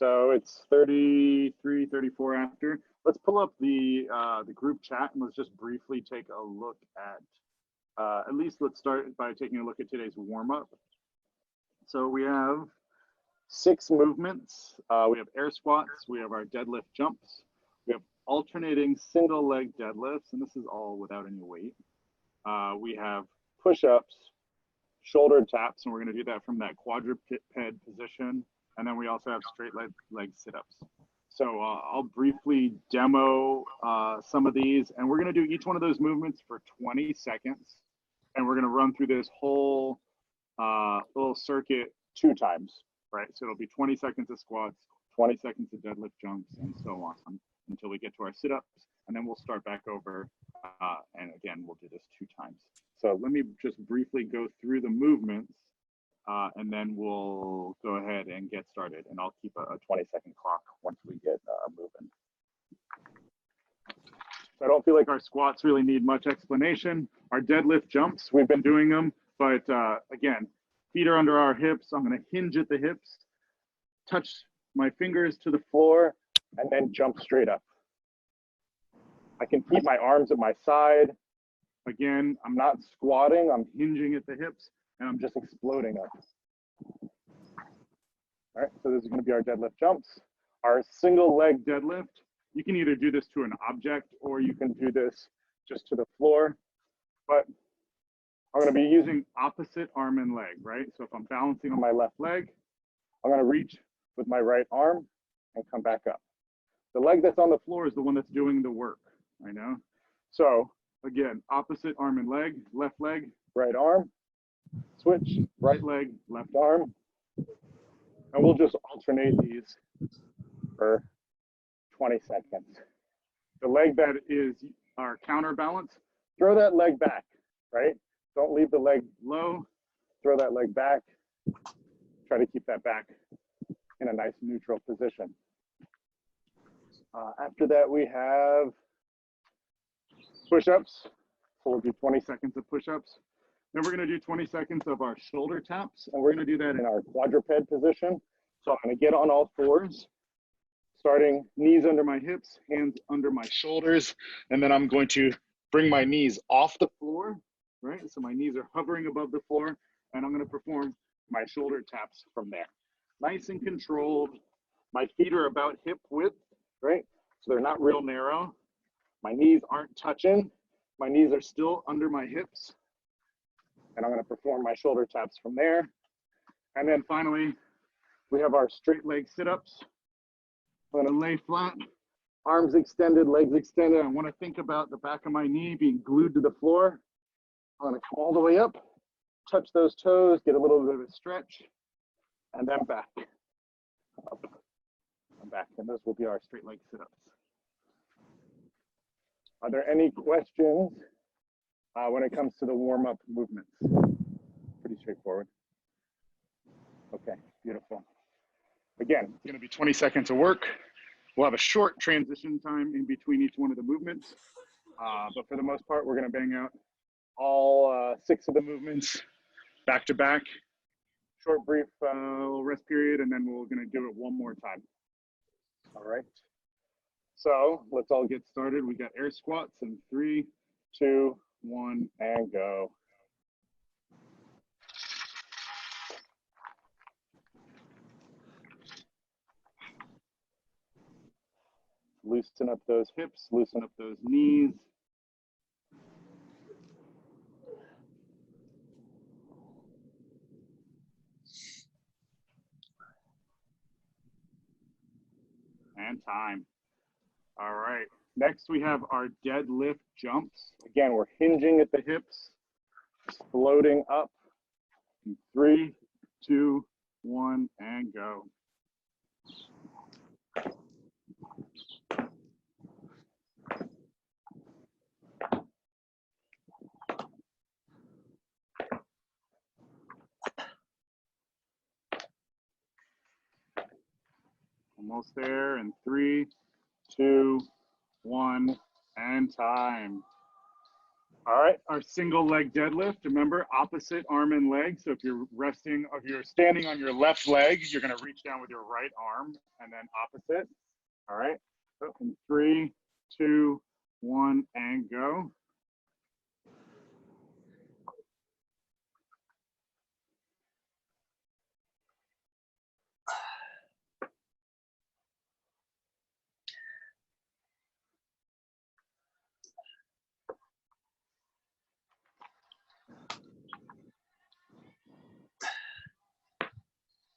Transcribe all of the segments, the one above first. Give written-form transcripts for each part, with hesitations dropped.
So it's 33, 34 after. Let's pull up the group chat and let's just briefly take a look at least let's start by taking a look at today's warm-up. So we have 6 movements. We have air squats, we have our deadlift jumps, we have alternating single leg deadlifts, and this is all without any weight. We have push-ups, shoulder taps, and we're going to do that from that quadruped position. And then we also have straight leg sit-ups. So I'll briefly demo some of these, and we're going to do each one of those movements for 20 seconds. And we're going to run through this whole little circuit 2 times, right? So it'll be 20 seconds of squats, 20 seconds of deadlift jumps, and so on until we get to our sit-ups. And then we'll start back over. And again, we'll do this 2 times. So let me just briefly go through the movements. And then we'll go ahead and get started, and I'll keep a 20-second clock once we get moving. So I don't feel like our squats really need much explanation. Our deadlift jumps, we've been doing them, but again, feet are under our hips. I'm going to hinge at the hips, touch my fingers to the floor, and then jump straight up. I can keep my arms at my side. Again, I'm not squatting, I'm hinging at the hips. And I'm just exploding up. All right, so this is going to be our deadlift jumps. Our single leg deadlift, you can either do this to an object or you can do this just to the floor. But I'm going to be using opposite arm and leg, right? So if I'm balancing on my left leg, I'm going to reach with my right arm and come back up. The leg that's on the floor is the one that's doing the work, I know. So again, opposite arm and leg, left leg, right arm. Switch, right leg, left arm, and we'll just alternate these for 20 seconds. The leg that is our counterbalance, throw that leg back, right? Don't leave the leg low, throw that leg back. Try to keep that back in a nice neutral position. After that, we have push-ups. So we'll do 20 seconds of push-ups. Then we're going to do 20 seconds of our shoulder taps, and we're going to do that in our quadruped position. So I'm going to get on all fours, starting knees under my hips, hands under my shoulders, and then I'm going to bring my knees off the floor, right? So my knees are hovering above the floor, and I'm going to perform my shoulder taps from there. Nice and controlled. My feet are about hip width, right? So they're not real narrow. My knees aren't touching. My knees are still under my hips. And I'm going to perform my shoulder taps from there. And then finally, we have our straight leg sit-ups. I'm going to lay flat, arms extended, legs extended. I want to think about the back of my knee being glued to the floor. I'm going to come all the way up, touch those toes, get a little bit of a stretch, and then back. Up and back. And those will be our straight leg sit-ups. Are there any questions when it comes to the warm-up movements? Pretty straightforward. Okay, beautiful. Again, it's going to be 20 seconds of work. We'll have a short transition time in between each one of the movements. But for the most part, we're going to bang out all 6 of the movements back to back. Short, brief little rest period, and then we're going to do it one more time. All right. So let's all get started. We got air squats in 3, 2, 1, and go. Loosen up those hips, loosen up those knees. And time. All right. Next, we have our deadlift jumps. Again, we're hinging at the hips, floating up. 3, 2, 1, and go. Almost there in 3, 2, 1, and time. All right, our single leg deadlift, remember opposite arm and leg. So if you're standing on your left leg, you're gonna reach down with your right arm and then opposite. All right, so in 3, 2, 1, and go.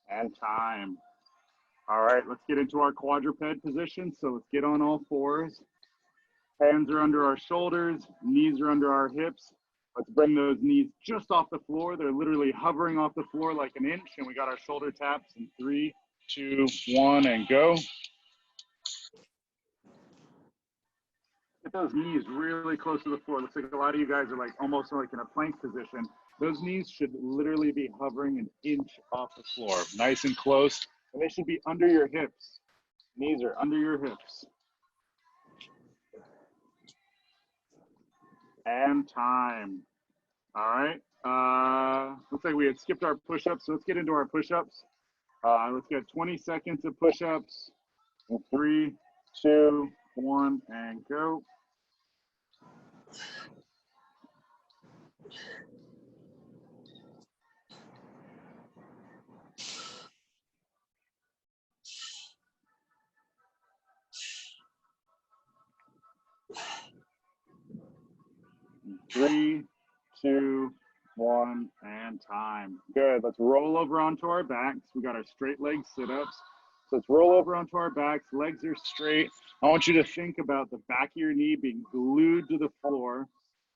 And time. All right, let's get into our quadruped position. So let's get on all fours. Hands are under our shoulders, knees are under our hips. Let's bring those knees just off the floor. They're literally hovering off the floor like an inch, and we got our shoulder taps in 3, 2, 1, and go. Get those knees really close to the floor. Looks like a lot of you guys are like almost like in a plank position. Those knees should literally be hovering an inch off the floor, nice and close, and they should be under your hips. Knees are under your hips. And time. All right. Looks like we had skipped our push-ups, so let's get into our push-ups. Let's get 20 seconds of push-ups. 3, 2, 1, and go. Three, 2, 1, and time. Good. Let's roll over onto our backs. We got our straight leg sit-ups. So let's roll over onto our backs. Legs are straight. I want you to think about the back of your knee being glued to the floor.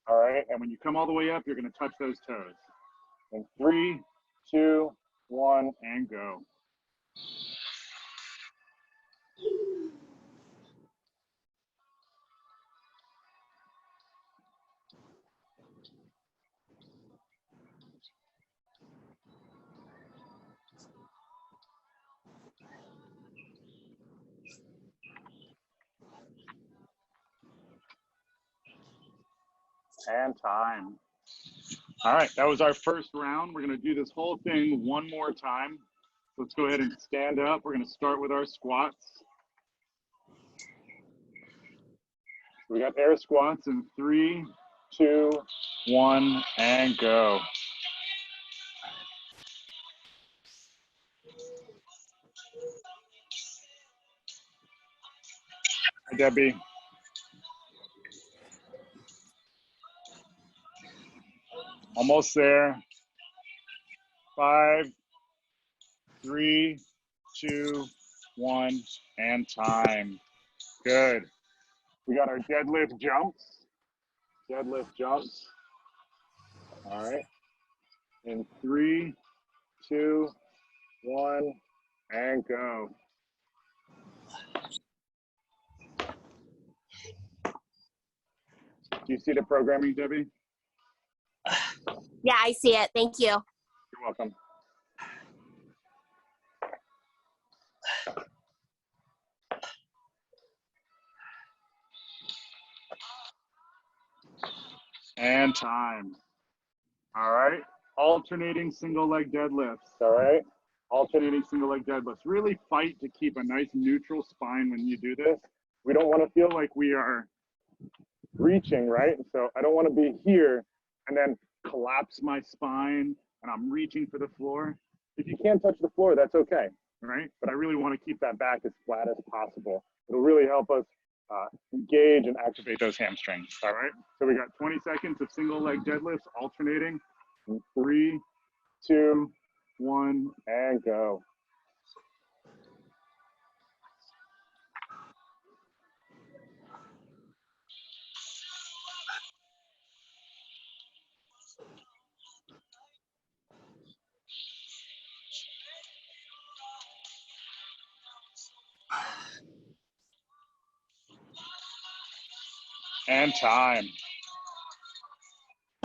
All right. And when you come all the way up, you're going to touch those toes. In 3, 2, 1, and go. And time. All right, that was our first round. We're going to do this whole thing one more time. Let's go ahead and stand up. We're going to start with our squats. We got air squats in 3, 2, 1, and go. Hi, Debbie. Almost there. 5, 3, 2, 1, and time. Good. We got our deadlift jumps. Deadlift jumps. All right. In 3, 2, 1, and go. Do you see the programming, Debbie? Yeah, I see it. Thank you. You're welcome. And time. All right. Alternating single leg deadlifts. All right. Alternating single leg deadlifts. Really fight to keep a nice neutral spine when you do this. We don't want to feel like we are reaching, right? So I don't want to be here and then collapse my spine and I'm reaching for the floor. If you can't touch the floor, that's okay, right? But I really want to keep that back as flat as possible. It'll really help us engage and activate those hamstrings, all right? So we got 20 seconds of single leg deadlifts alternating. 3, 2, 1, and go. And time.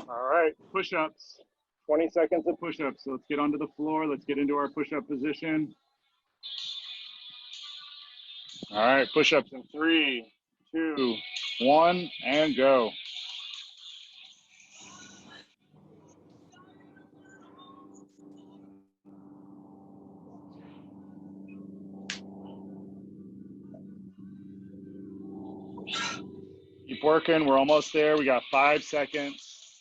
All right, push-ups. 20 seconds of push-ups. So let's get onto the floor. Let's get into our push-up position. All right, push-ups in 3, 2, 1, and go. Keep working, we're almost there. We got 5 seconds.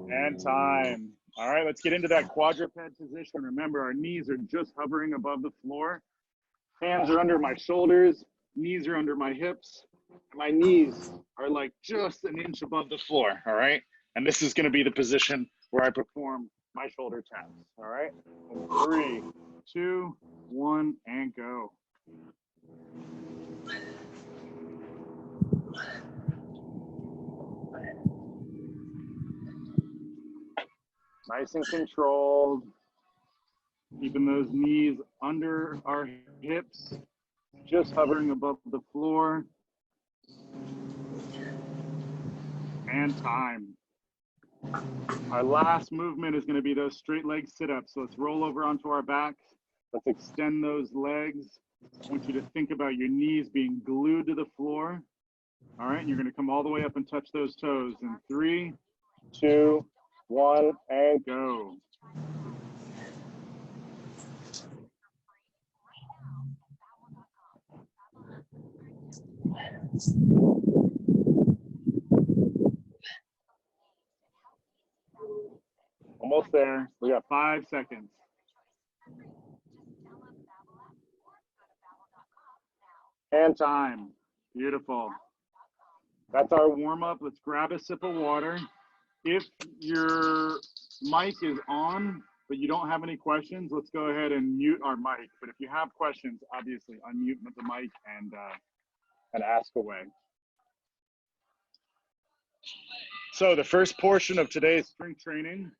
And time. All right, let's get into that quadruped position. Remember, our knees are just hovering above the floor. Hands are under my shoulders, knees are under my hips. My knees are like just an inch above the floor, all right? And this is gonna be the position where I perform my shoulder taps, all right? In 3, 2, 1, and go. Nice and controlled. Keeping those knees under our hips, just hovering above the floor. And time. Our last movement is going to be those straight leg sit-ups. So let's roll over onto our backs. Let's extend those legs. I want you to think about your knees being glued to the floor. All right, and you're going to come all the way up and touch those toes. In 3, 2, 1, and go. Almost there. We got 5 seconds. And time. Beautiful. That's our warm up. Let's grab a sip of water. If your mic is on, but you don't have any questions, let's go ahead and mute our mic. But if you have questions, obviously unmute the mic and ask away. So the first portion of today's strength training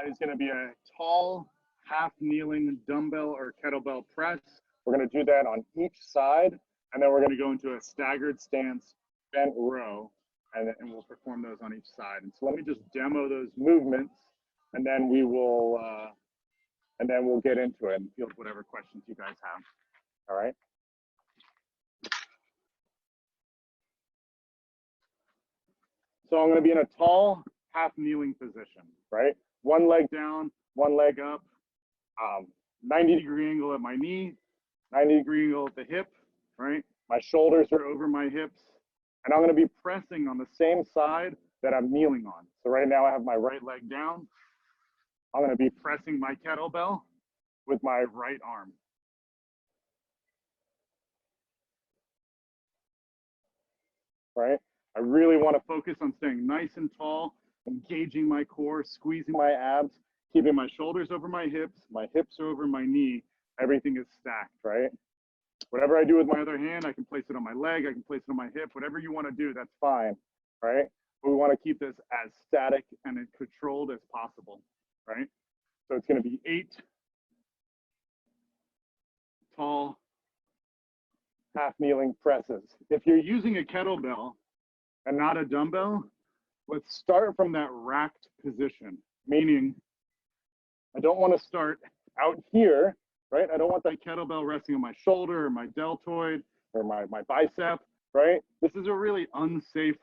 is going to be a tall, half kneeling dumbbell or kettlebell press. We're going to do that on each side, and then we're going to go into a staggered stance bent row, and we'll perform those on each side. And so let me just demo those movements, and then we will, we'll get into it and field whatever questions you guys have. All right. So I'm going to be in a tall, half kneeling position, right? One leg down, one leg up, 90-degree angle at my knee, 90-degree angle at the hip, right? My shoulders are over my hips, and I'm going to be pressing on the same side that I'm kneeling on. So right now I have my right leg down. I'm going to be pressing my kettlebell with my right arm. Right? I really want to focus on staying nice and tall, engaging my core, squeezing my abs, keeping my shoulders over my hips are over my knee. Everything is stacked, right? Whatever I do with my other hand, I can place it on my leg, I can place it on my hip, whatever you want to do, that's fine, right? But we want to keep this as static and as controlled as possible, right? So it's going to be 8 tall, half kneeling presses. If you're using a kettlebell and not a dumbbell, let's start from that racked position, meaning I don't want to start out here, right? I don't want that kettlebell resting on my shoulder or my deltoid or my bicep, right? This is a really unsafe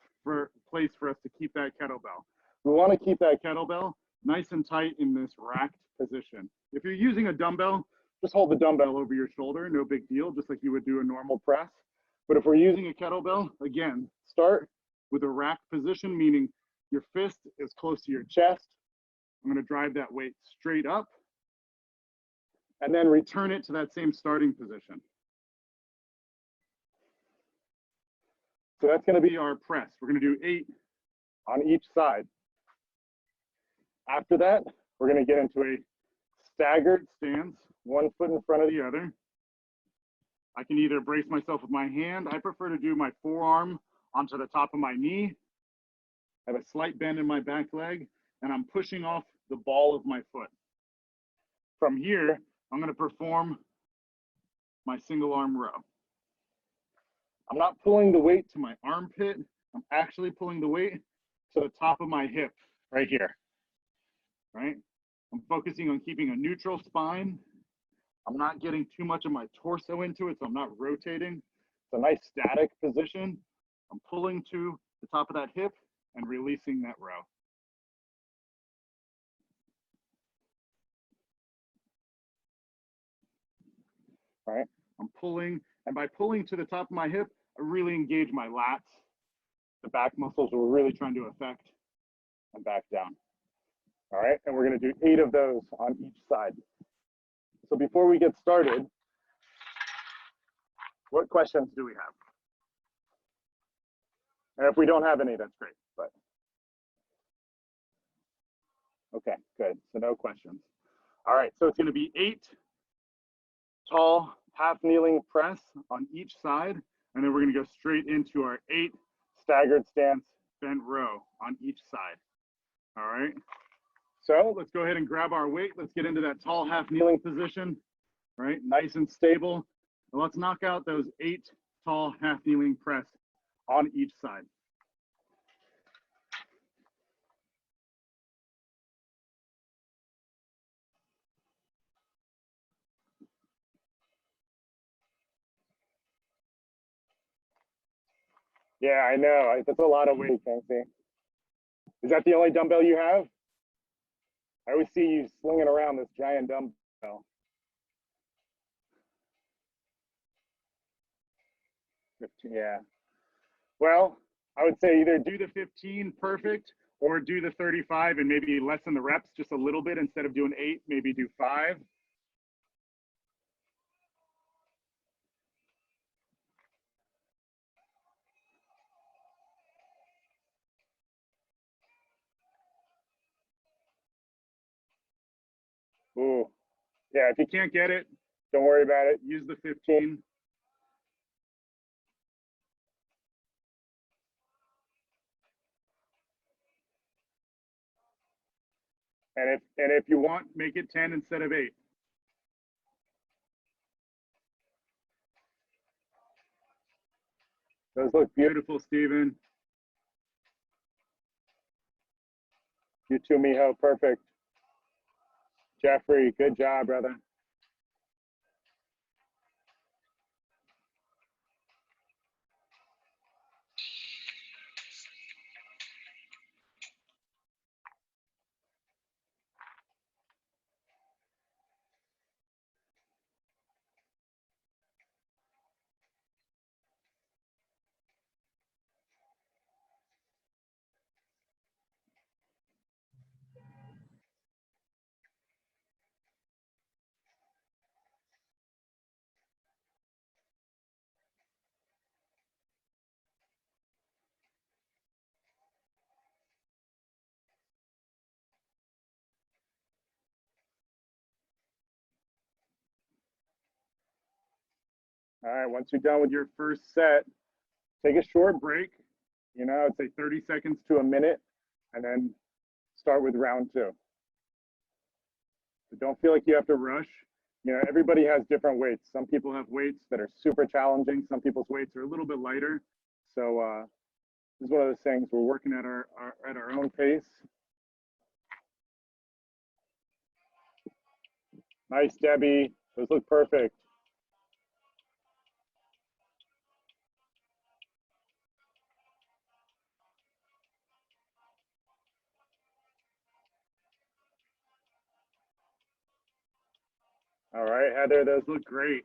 place for us to keep that kettlebell. We want to keep that kettlebell nice and tight in this racked position. If you're using a dumbbell, just hold the dumbbell over your shoulder, no big deal, just like you would do a normal press. But if we're using a kettlebell, again, start with a racked position, meaning your fist is close to your chest. I'm going to drive that weight straight up and then return it to that same starting position. So that's going to be our press. We're going to do 8 on each side. After that, we're going to get into a staggered stance, one foot in front of the other. I can either brace myself with my hand. I prefer to do my forearm onto the top of my knee. I have a slight bend in my back leg, and I'm pushing off the ball of my foot. From here, I'm going to perform my single arm row. I'm not pulling the weight to my armpit. I'm actually pulling the weight to the top of my hip right here, right? I'm focusing on keeping a neutral spine. I'm not getting too much of my torso into it, so I'm not rotating. It's a nice static position. I'm pulling to the top of that hip and releasing that row. All right, I'm pulling, and by pulling to the top of my hip, I really engage my lats. The back muscles we're really trying to affect, and back down. All right, and we're gonna do 8 of those on each side. So before we get started, what questions do we have? And if we don't have any, that's great, but. Okay, good, so no questions. All right, so it's gonna be 8 tall half kneeling press on each side, and then we're gonna go straight into our 8 staggered stance bent row on each side. All right, so let's go ahead and grab our weight. Let's get into that tall half kneeling position, right? Nice and stable. And let's knock out those 8 tall half kneeling press on each side. Yeah, I know. That's a lot of weight, Fancy. Is that the only dumbbell you have? I always see you slinging around this giant dumbbell. 15, yeah. Well, I would say either do the 15 perfect or do the 35 and maybe lessen the reps just a little bit. Instead of doing 8, maybe do 5. Ooh, yeah, if you can't get it, don't worry about it. Use the 15. And if you want, make it 10 instead of 8. Those look beautiful, Steven. You too, Mijo. Perfect. Jeffrey, good job, brother. All right, once you're done with your first set, take a short break. You know, I'd say 30 seconds to a minute, and then start with round 2. So don't feel like you have to rush. You know, everybody has different weights. Some people have weights that are super challenging. Some people's weights are a little bit lighter. So this is one of those things we're working at our own pace. Nice, Debbie. Those look perfect. All right, Heather, those look great.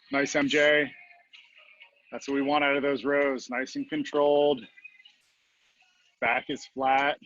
Nice, MJ. That's what we want out of those rows. Nice and controlled. Back is flat.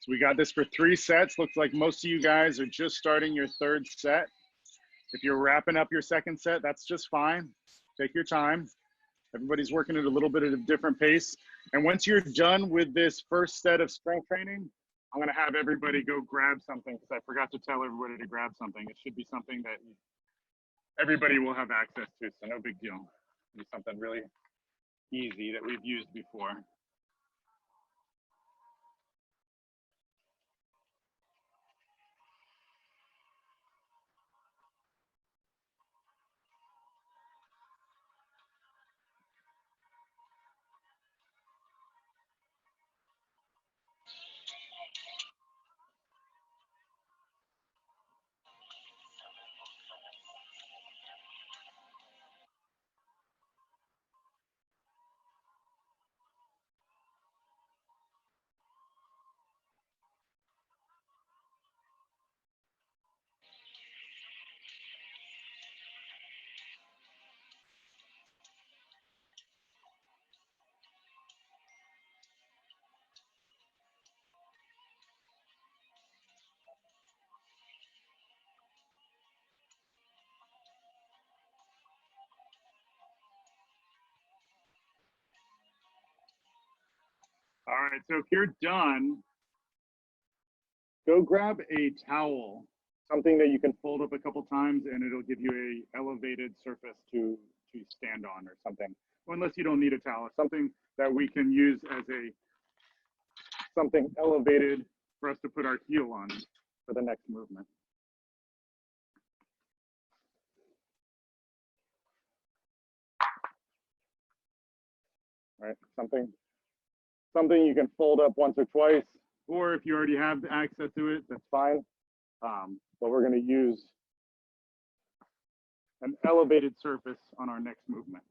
So we got this for 3 sets. Looks like most of you guys are just starting your 3rd set. If you're wrapping up your 2nd set, that's just fine. Take your time. Everybody's working at a little bit of a different pace. And once you're done with this first set of strength training, I'm gonna have everybody go grab something because I forgot to tell everybody to grab something. It should be something that everybody will have access to, so no big deal. It'll be something really easy that we've used before. All right, so if you're done, go grab a towel, something that you can fold up a couple times and it'll give you a elevated surface to stand on or something. Well, unless you don't need a towel, something that we can use as something elevated for us to put our heel on for the next movement. All right, something you can fold up once or twice, or if you already have the access to it, that's fine. But we're going to use an elevated surface on our next movement.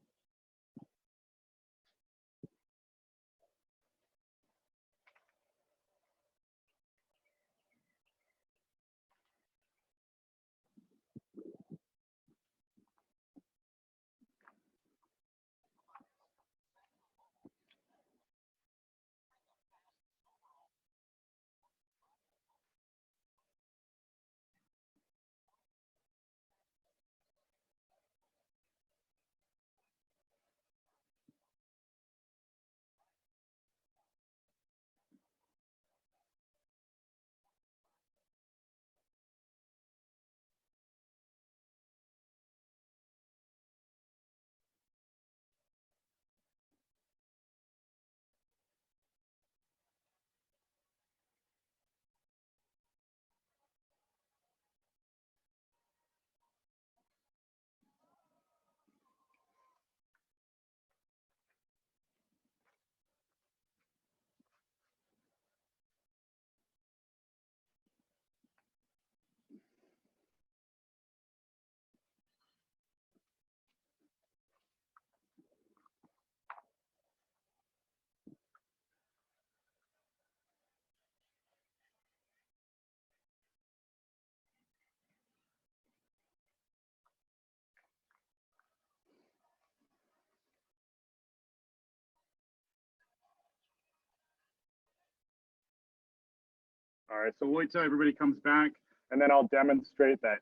All right, so we'll wait till everybody comes back, and then I'll demonstrate that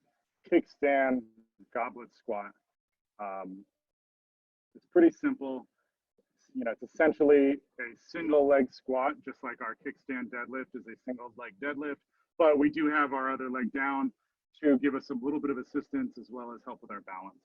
kickstand goblet squat. It's pretty simple. You know, it's essentially a single leg squat, just like our kickstand deadlift is a single leg deadlift, but we do have our other leg down. to give us a little bit of assistance as well as help with our balance.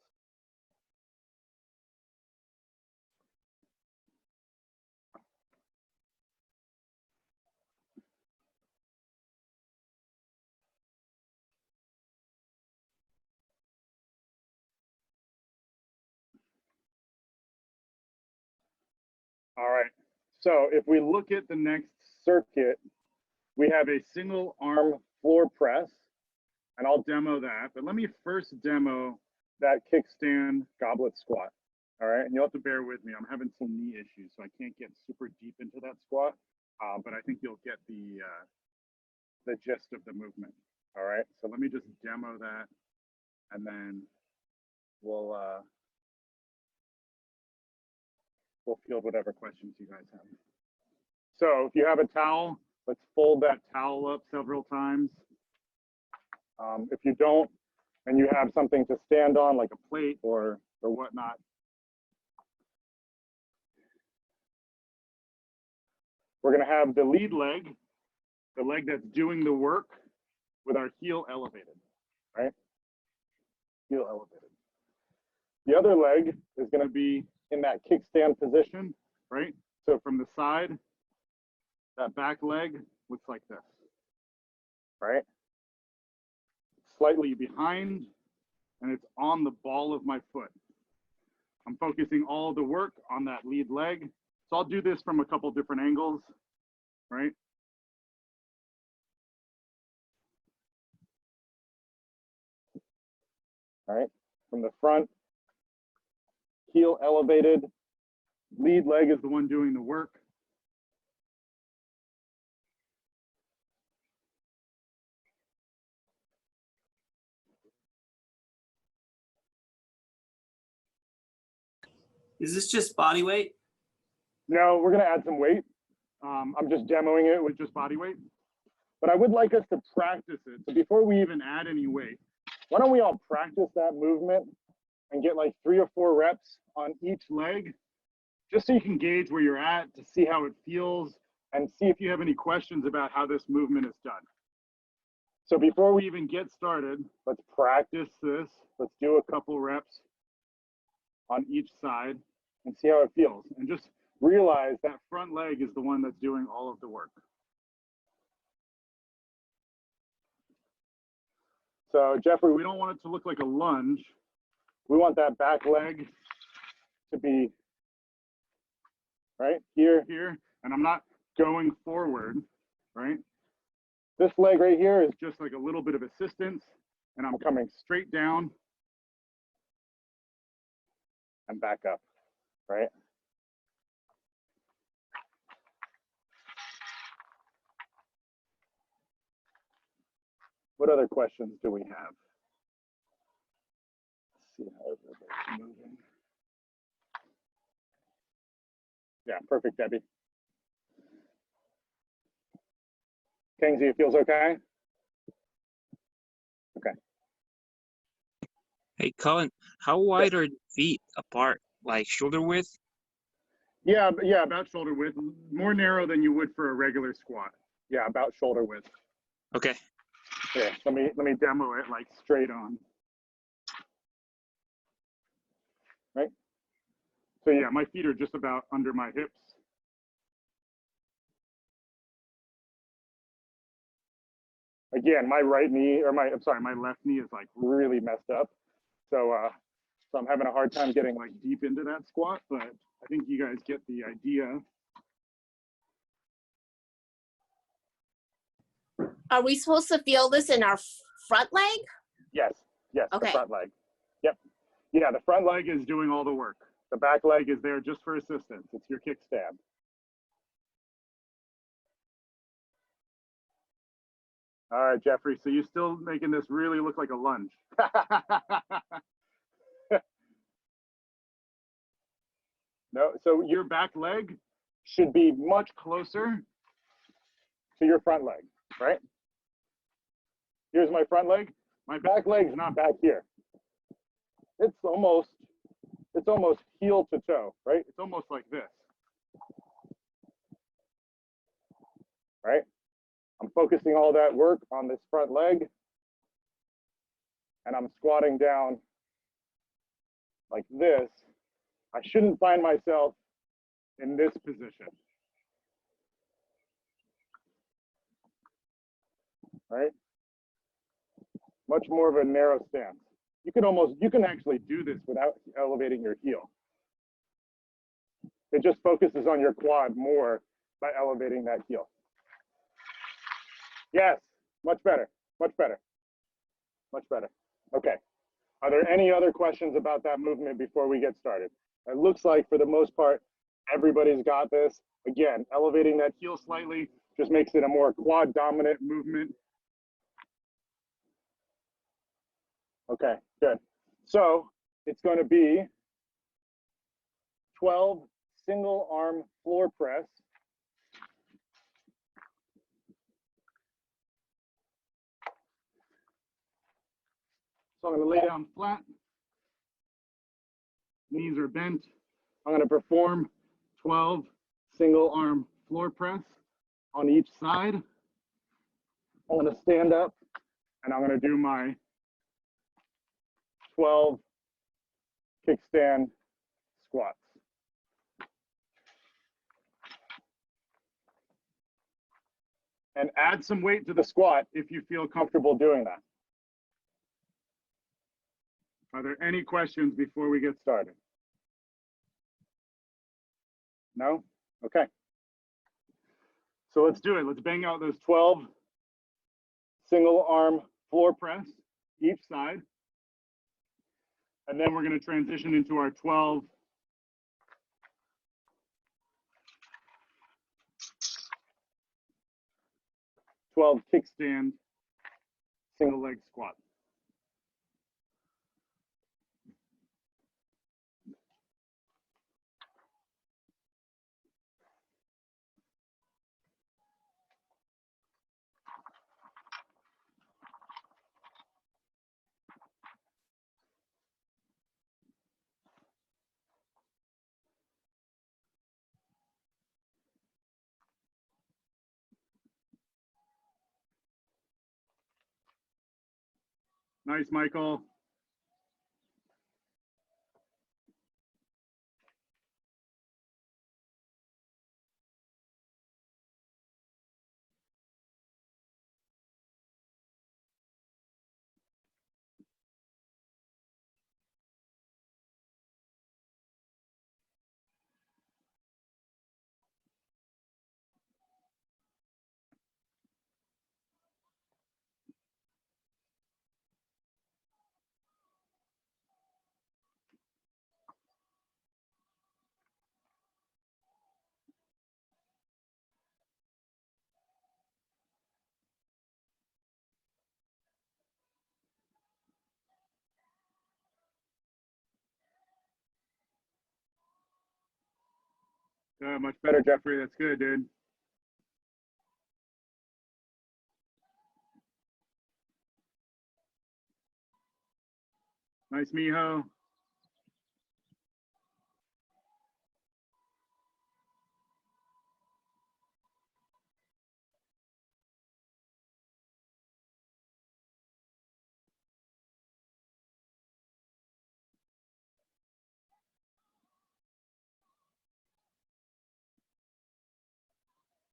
All right, so if we look at the next circuit, we have a single arm floor press, and I'll demo that. But let me first demo that kickstand goblet squat. All right, and you'll have to bear with me. I'm having some knee issues, so I can't get super deep into that squat. But I think you'll get the gist of the movement. All right, so let me just demo that, and then we'll field whatever questions you guys have. So if you have a towel, let's fold that towel up several times. If you don't, and you have something to stand on, like a plate or whatnot, we're going to have the lead leg, the leg that's doing the work, with our heel elevated, right? Heel elevated. The other leg is going to be in that kickstand position, right? So from the side, that back leg looks like this, right? Slightly behind, and it's on the ball of my foot. I'm focusing all the work on that lead leg. So I'll do this from a couple different angles, right? All right, from the front, heel elevated, lead leg is the one doing the work. Is this just body weight? No, we're going to add some weight. I'm just demoing it with just body weight. But I would like us to practice it. So before we even add any weight, why don't we all practice that movement and get like 3 or 4 reps on each leg, just so you can gauge where you're at, to see how it feels, and see if you have any questions about how this movement is done. So before we even get started, let's practice this. Let's do a couple reps on each side and see how it feels. And just realize that front leg is the one that's doing all of the work. So Jeffrey, we don't want it to look like a lunge. We want that back leg to be right here, and I'm not going forward, right? This leg right here is just like a little bit of assistance, and I'm coming straight down and back up, right? What other questions do we have? Let's see how everybody's moving. Yeah, perfect, Debbie. Kingsley, it feels okay? Okay. Hey, Colin, how wide are the feet apart? Like shoulder width? Yeah, about shoulder width. More narrow than you would for a regular squat. Yeah, about shoulder width. Okay. Yeah, let me demo it like straight on. Right? So yeah, my feet are just about under my hips. Again, my right knee, or my left knee is like really messed up. So I'm having a hard time getting like deep into that squat, but I think you guys get the idea. Are we supposed to feel this in our front leg? Yes, Okay. The front leg. Yep. Yeah, the front leg is doing all the work. The back leg is there just for assistance. It's your kickstand. All right, Jeffrey, so you're still making this really look like a lunge. No, so your back leg should be much closer to your front leg, right? Here's my front leg. My back leg's not back here. It's almost heel to toe, right? It's almost like this, right? I'm focusing all that work on this front leg. and I'm squatting down like this, I shouldn't find myself in this position. Right? Much more of a narrow stance. You can actually do this without elevating your heel. It just focuses on your quad more by elevating that heel. Yes, much better, much better, much better. Okay. Are there any other questions about that movement before we get started? It looks like for the most part, everybody's got this. Again, elevating that heel slightly just makes it a more quad dominant movement. Okay, good. So it's going to be 12 single arm floor press. So I'm going to lay down flat. Knees are bent. I'm going to perform 12 single arm floor press on each side. I'm going to stand up and I'm going to do my 12 kickstand squats. And add some weight to the squat if you feel comfortable doing that. Are there any questions before we get started? No? Okay. So let's do it. Let's bang out those 12 single arm floor press each side. And then we're going to transition into our 12 kickstand single leg squat. Nice, Michael. Much better, Jeffrey. That's good, dude. Nice, Miho.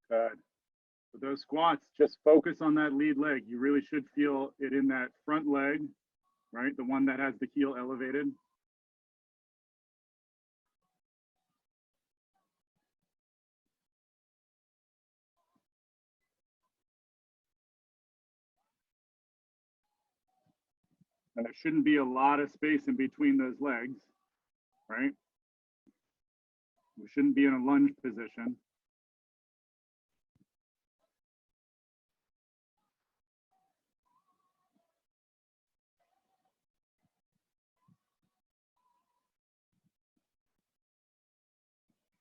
Good. With those squats, just focus on that lead leg. You really should feel it in that front leg, right? The one that has the heel elevated. And there shouldn't be a lot of space in between those legs, right? We shouldn't be in a lunge position.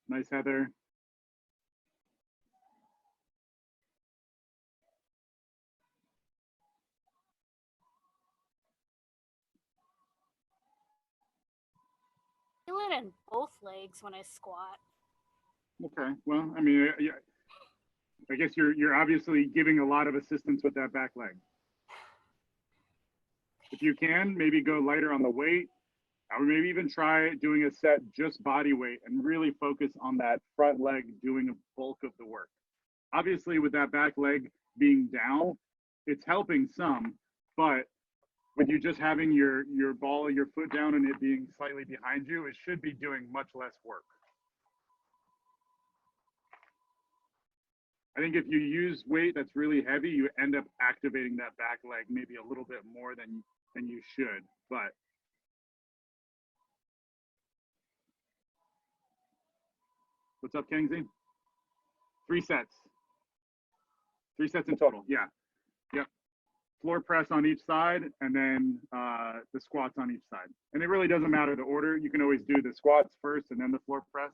Nice, Heather. I feel it in both legs when I squat. Okay, well, I mean, I guess you're obviously giving a lot of assistance with that back leg. If you can, maybe go lighter on the weight. I would maybe even try doing a set just body weight and really focus on that front leg doing a bulk of the work. Obviously, with that back leg being down, it's helping some, but with you just having your ball, your foot down and it being slightly behind you, it should be doing much less work. I think if you use weight that's really heavy, you end up activating that back leg maybe a little bit more than you should, but what's up, Kingsley? 3 sets. 3 sets in total. Yeah. Yep. Floor press on each side, and then the squats on each side. And it really doesn't matter the order. You can always do the squats first and then the floor press.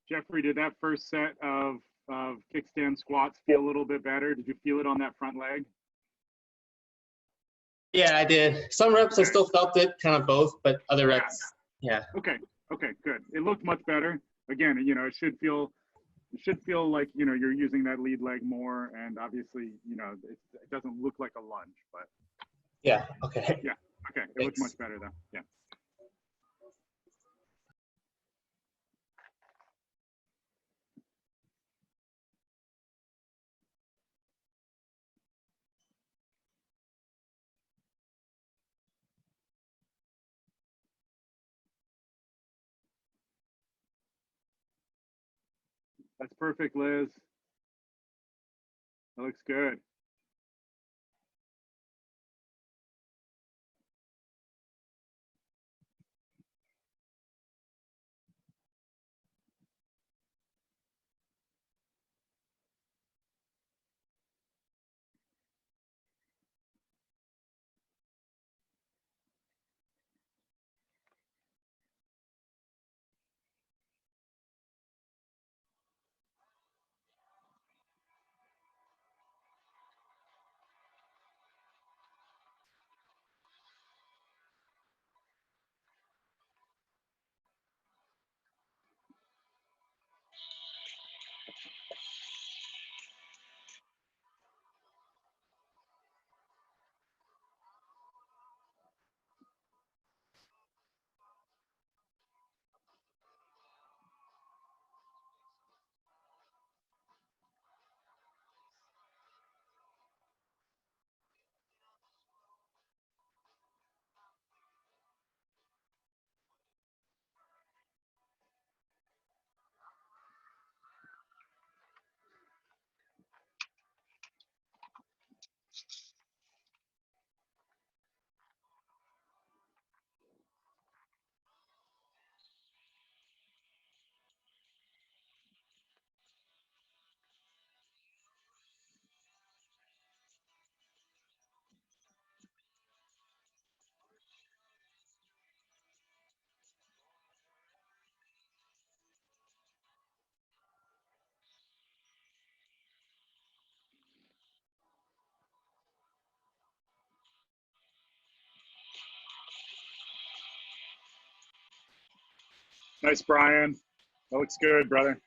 Jeffrey, did that first set of kickstand squats feel a little bit better? Did you feel it on that front leg? Yeah, I did. Some reps I still felt it, kind of both, but other reps, yeah. Okay, good. It looked much better. Again, you know, it should feel like, you know, you're using that lead leg more, and obviously, you know, it doesn't look like a lunge, but Yeah, okay. yeah, okay, it looked much better though. Yeah. That's perfect, Liz. That looks good. Nice, Brian. That looks good, brother.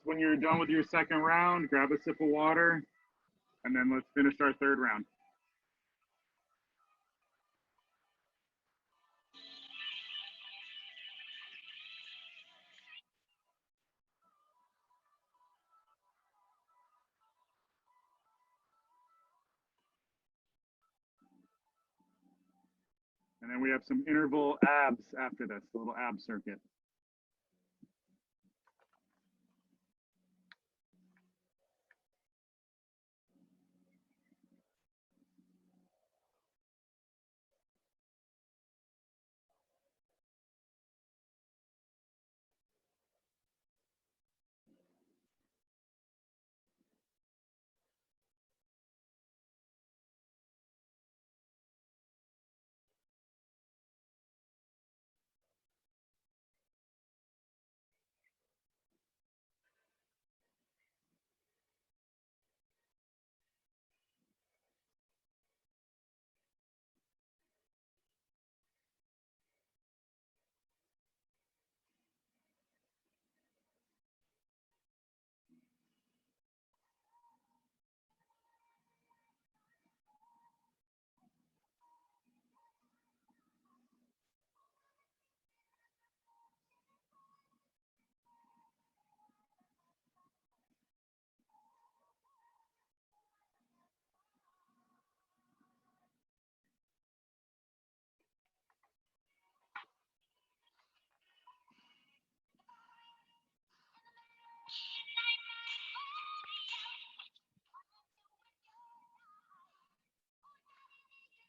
When you're done with your second round, grab a sip of water, and then let's finish our third round. And then we have some interval abs after this, a little ab circuit.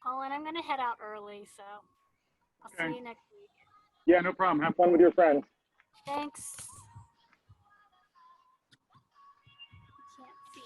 Colin, I'm gonna head out early, so I'll Okay. see you next week. Yeah, no problem. Have fun with your friends. Thanks. Can't see.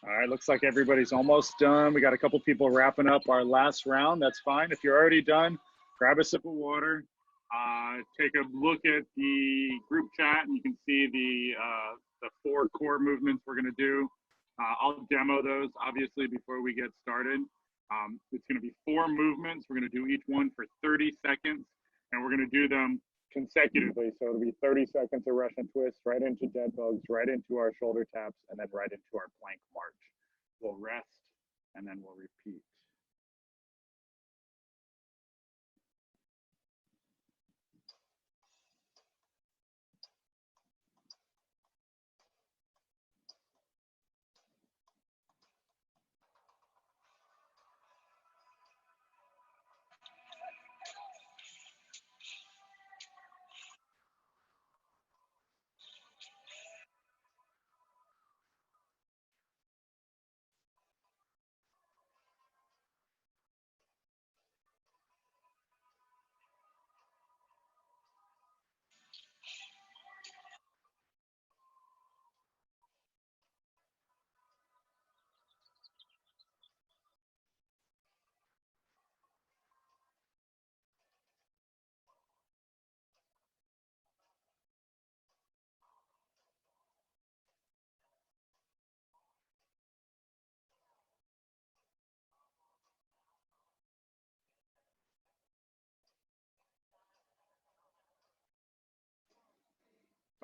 All right, looks like everybody's almost done. We got a couple people wrapping up our last round. That's fine. If you're already done, grab a sip of water. Take a look at the group chat, and you can see the 4 core movements we're going to do. I'll demo those, obviously, before we get started. It's going to be 4 movements. We're going to do each one for 30 seconds, and we're going to do them consecutively. So it'll be 30 seconds of Russian twist, right into dead bugs, right into our shoulder taps, and then right into our plank march. We'll rest, and then we'll repeat.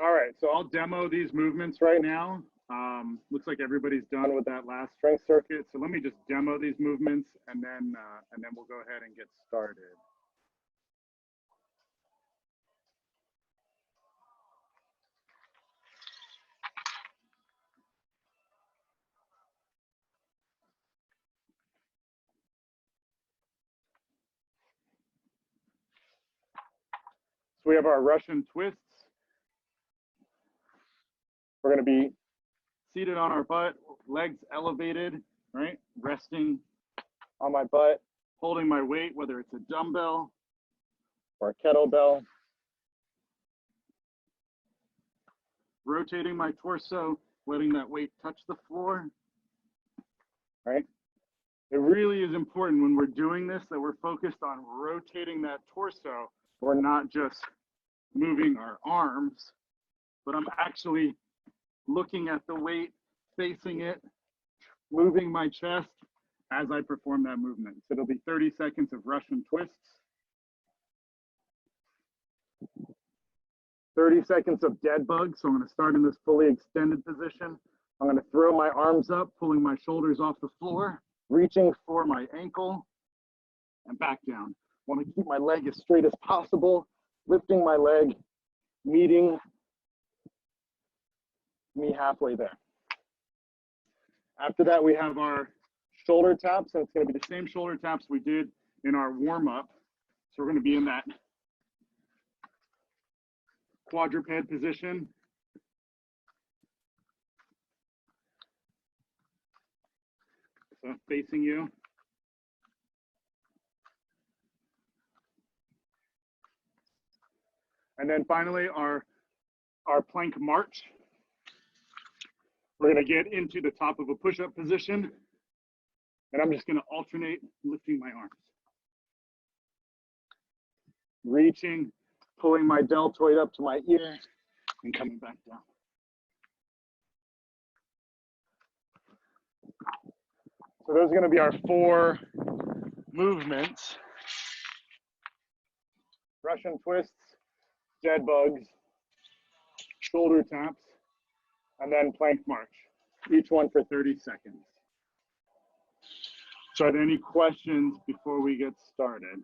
All right, so I'll demo these movements right now. Looks like everybody's done with that last strength circuit. So let me just demo these movements and then we'll go ahead and get started. So we have our Russian twists. We're going to be seated on our butt, legs elevated, right? Resting on my butt, holding my weight, whether it's a dumbbell or a kettlebell. Rotating my torso, letting that weight touch the floor, right? It really is important when we're doing this that we're focused on rotating that torso. We're not just moving our arms, but I'm actually looking at the weight, facing it, moving my chest as I perform that movement. So it'll be 30 seconds of Russian twists. 30 seconds of dead bug. So I'm going to start in this fully extended position. I'm going to throw my arms up, pulling my shoulders off the floor, reaching for my ankle and back down. I want to keep my leg as straight as possible, lifting my leg, meeting me halfway there. After that, we have our shoulder taps, and it's going to be the same shoulder taps we did in our warm-up. So we're going to be in that quadruped position. So facing you. And then finally, our plank march. We're going to get into the top of a push-up position, and I'm just going to alternate lifting my arms. Reaching, pulling my deltoid up to my ear, and coming back down. So those are going to be our 4 movements. Russian twists, dead bugs, shoulder taps, and then plank march, each one for 30 seconds. So are there any questions before we get started?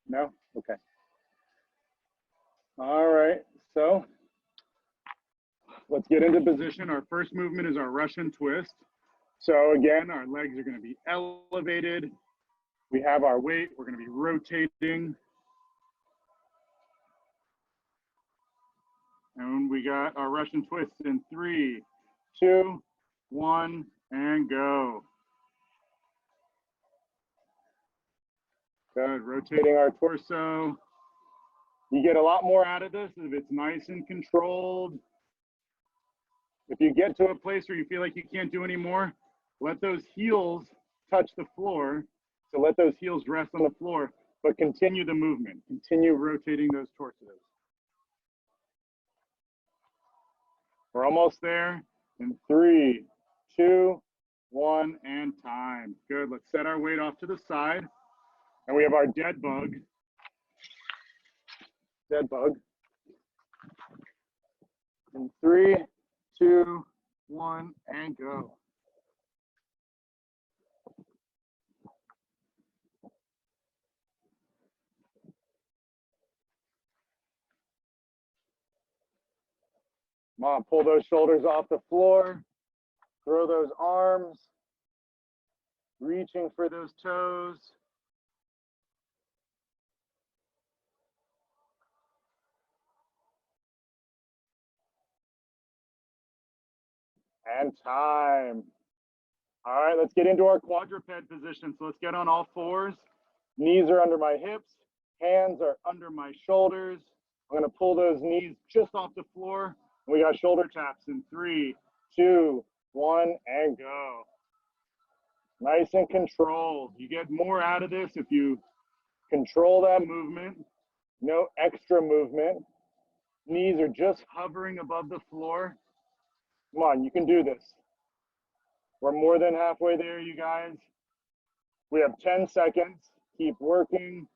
No? Okay. All right, so let's get into position. Our first movement is our Russian twist. So again, our legs are going to be elevated. We have our weight. We're going to be rotating. And we got our Russian twist in 3, 2, 1, and go. Good, rotating our torso. You get a lot more out of this if it's nice and controlled. If you get to a place where you feel like you can't do any more, let those heels touch the floor. So let those heels rest on the floor, but continue the movement. Continue rotating those torsos. We're almost there in 3, 2, 1, and time. Good, let's set our weight off to the side. And we have our dead bug. Dead bug. In 3, 2, 1, and go. Come on, pull those shoulders off the floor. Throw those arms. Reaching for those toes. And time. All right, let's get into our quadruped position. So let's get on all 4s. Knees are under my hips. Hands are under my shoulders. I'm going to pull those knees just off the floor. We got shoulder taps in 3, 2, 1, and go. Nice and controlled. You get more out of this if you control that movement. No extra movement. Knees are just hovering above the floor. Come on, you can do this. We're more than halfway there, you guys. We have 10 seconds. Keep working.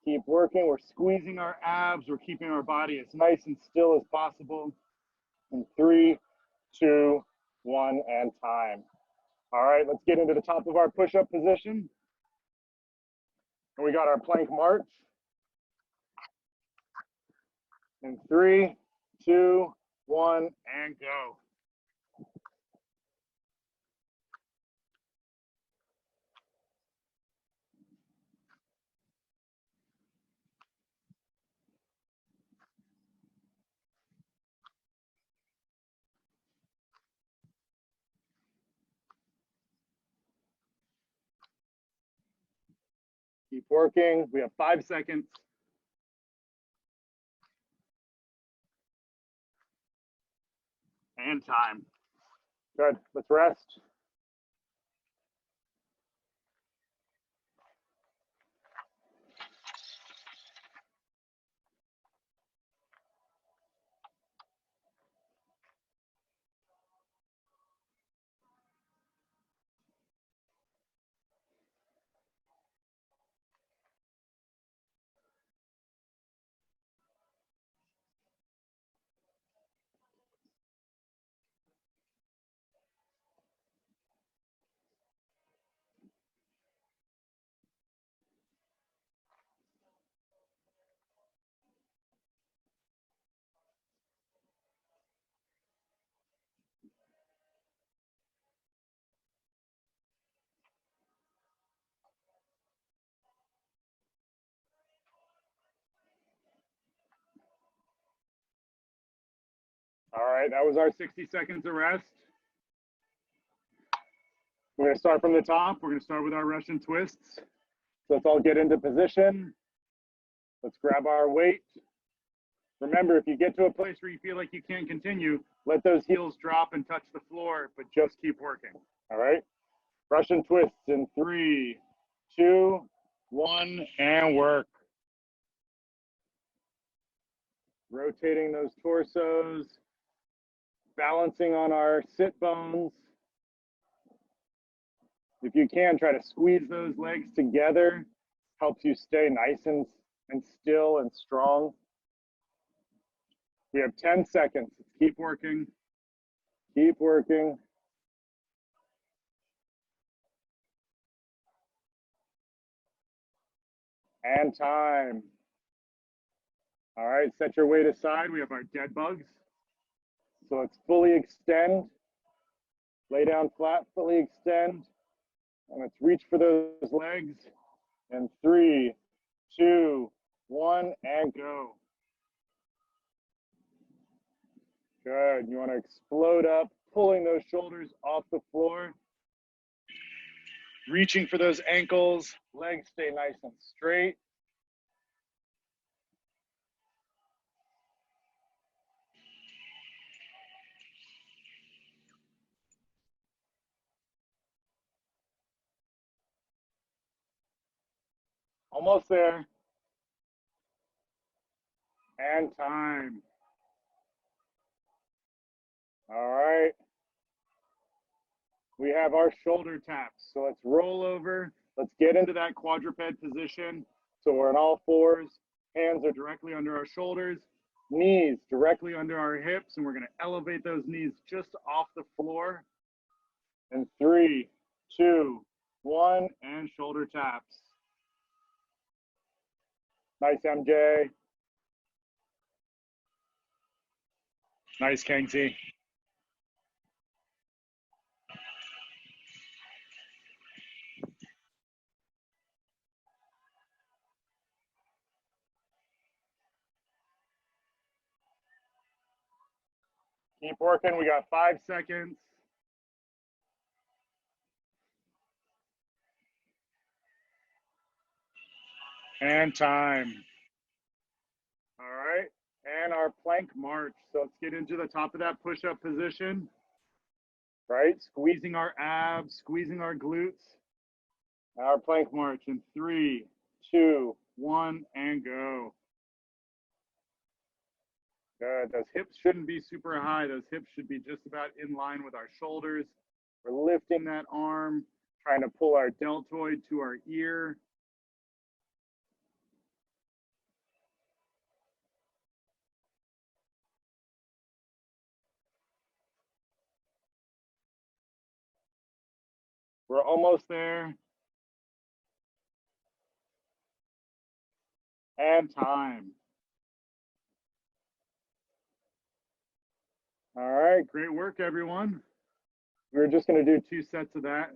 Keep working. We're squeezing our abs. We're keeping our body as nice and still as possible. In 3, 2, 1, and time. All right, let's get into the top of our push-up position. And we got our plank march. In 3, 2, 1, and go. Keep working. We have 5 seconds. And time. Good. Let's rest. All right, that was our 60 seconds of rest. We're going to start from the top. We're going to start with our Russian twists. So let's all get into position. Let's grab our weight. Remember, if you get to a place where you feel like you can't continue, let those heels drop and touch the floor, but just keep working. All right? Russian twists in 3, 2, 1, and work. Rotating those torsos, balancing on our sit bones. If you can, try to squeeze those legs together. Helps you stay nice and still and strong. We have 10 seconds. Keep working. Keep working. And time. All right, set your weight aside. We have our dead bugs. So let's fully extend. Lay down flat, fully extend. And let's reach for those legs. And 3, 2, 1, and go. Good. You want to explode up, pulling those shoulders off the floor. Reaching for those ankles. Legs stay nice and straight. Almost there. And time. All right. We have our shoulder taps. So let's roll over. Let's get into that quadruped position. So we're on all fours. Hands are directly under our shoulders. Knees directly under our hips. And we're going to elevate those knees just off the floor. And 3, 2, 1, and shoulder taps. Nice, MJ. Nice, Kangzi. Keep working. We got 5 seconds. And time. All right. And our plank march. So let's get into the top of that push-up position. Right? Squeezing our abs, squeezing our glutes. Our plank march in 3, 2, 1, and go. Good. Those hips shouldn't be super high. Those hips should be just about in line with our shoulders. We're lifting that arm, trying to pull our deltoid to our ear. We're almost there. And time. All right, great work, everyone. We're just going to do 2 sets of that.